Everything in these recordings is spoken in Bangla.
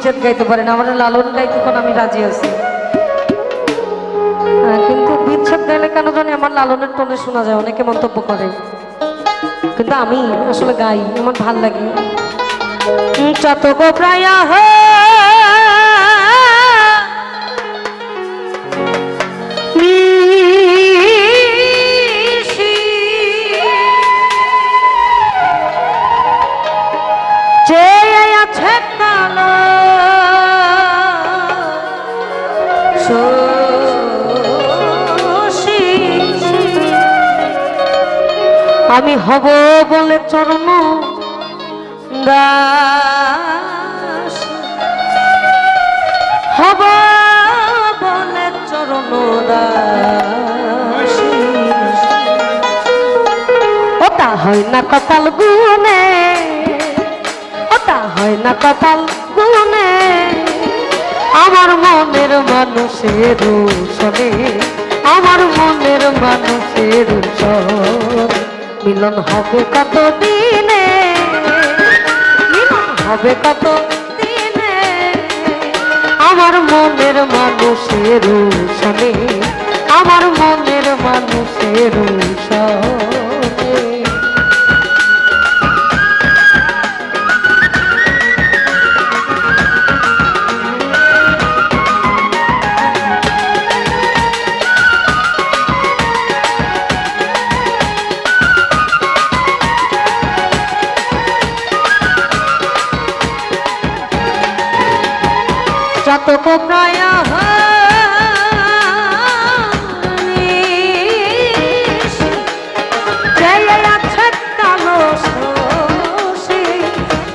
বিচ্ছেদ গাইতে পারি না, আমার লালন গাইতে কোন আমি রাজি আছি, কিন্তু বিচ্ছেদ গাইলে কেন জানি আমার লালনের টোনে শোনা যায়, অনেকে মন্তব্য করে, কিন্তু আমি আসলে গাই, আমার ভাল লাগে। চাতক প্রায় আমি হব বলে চরণ দাস, হব বলে চরণ দাস, ওটা হয় না কপাল গুনে, ওটা হয় না কপাল গুনে, আমার মনের মানুষের শোনে, আমার মনের মানুষের শোনে, মিলন হবে কত দিনে, মিলন হবে কত দিনে, আমার মনের মানুষের শোনে, আমার মনের মানুষের শোনে। চাতক প্রায়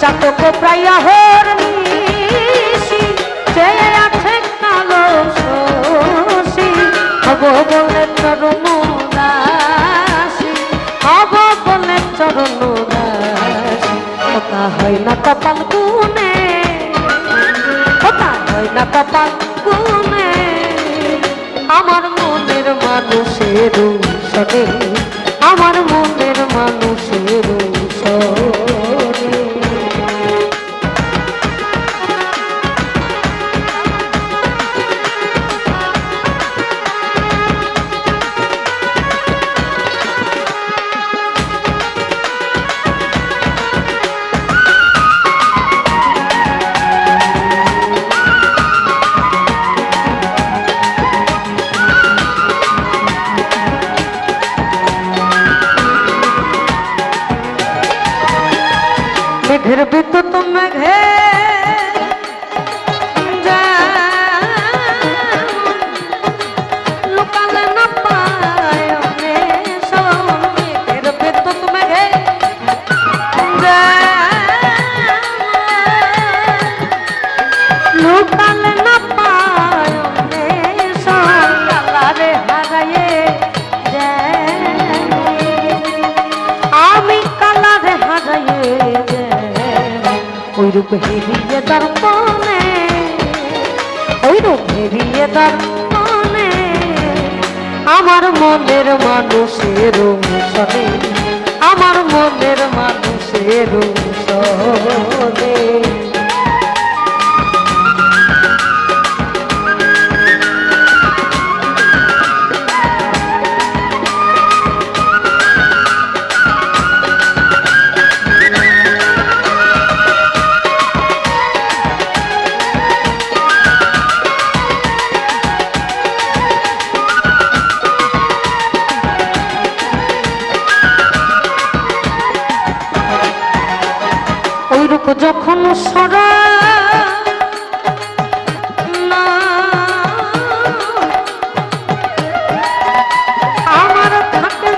চাতক প্রায় হব বলে চরণ দাসী, হব বলে চরণ দাসী, কথা হয় না কপাল গুনে, না কপাল গুনে, আমার মনের মানুষের শোনে, আমার মনের মানুষের শোনে। মেঘের বিদ্যুৎ মেঘে লোকালে না পায়, মেঘের বিদ্যুৎ মেঘে লোকালে না পায়, কালারে হারায়ে আমি কালারে হারায়ে ওই রূপ হেরিয়ে দর্পণে, ওই রূপ হেরিয়ে দর্পণে, আমার মনের মানুষের শোনে, আমার মনের মানুষের শোনে। যখন সরা আমার থাকে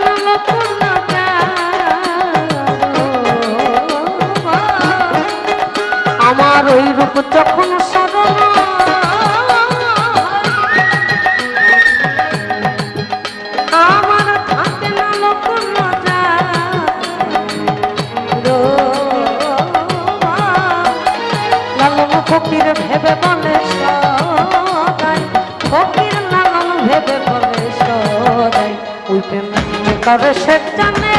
আমার ওই রূপ যখন সরা আমার থাকে না লক্ষণ ফকির ভেবে বলে সদাই, ফকির লালন ভেবে বলে সদাই, ওই প্রেম যে করে সে জানে,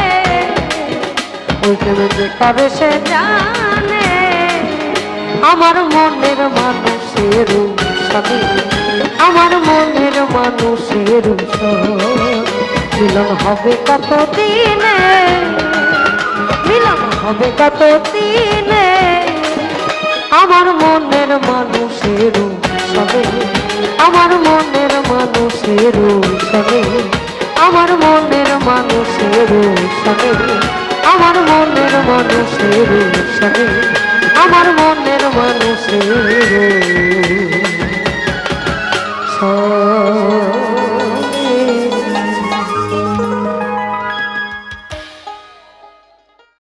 ওই প্রেম যে করে সে জানে, আমার মনের মানুষের সাথে আমার মনের মানুষের মিলন হবে কত দিনে মিলন হবে কত দিনে আমার মনের মানুষের সবে আমার মনের মানুষের সবে আমার মনের মানুষের সবে আমার মনের মানুষের সবে আমার মনের মানুষ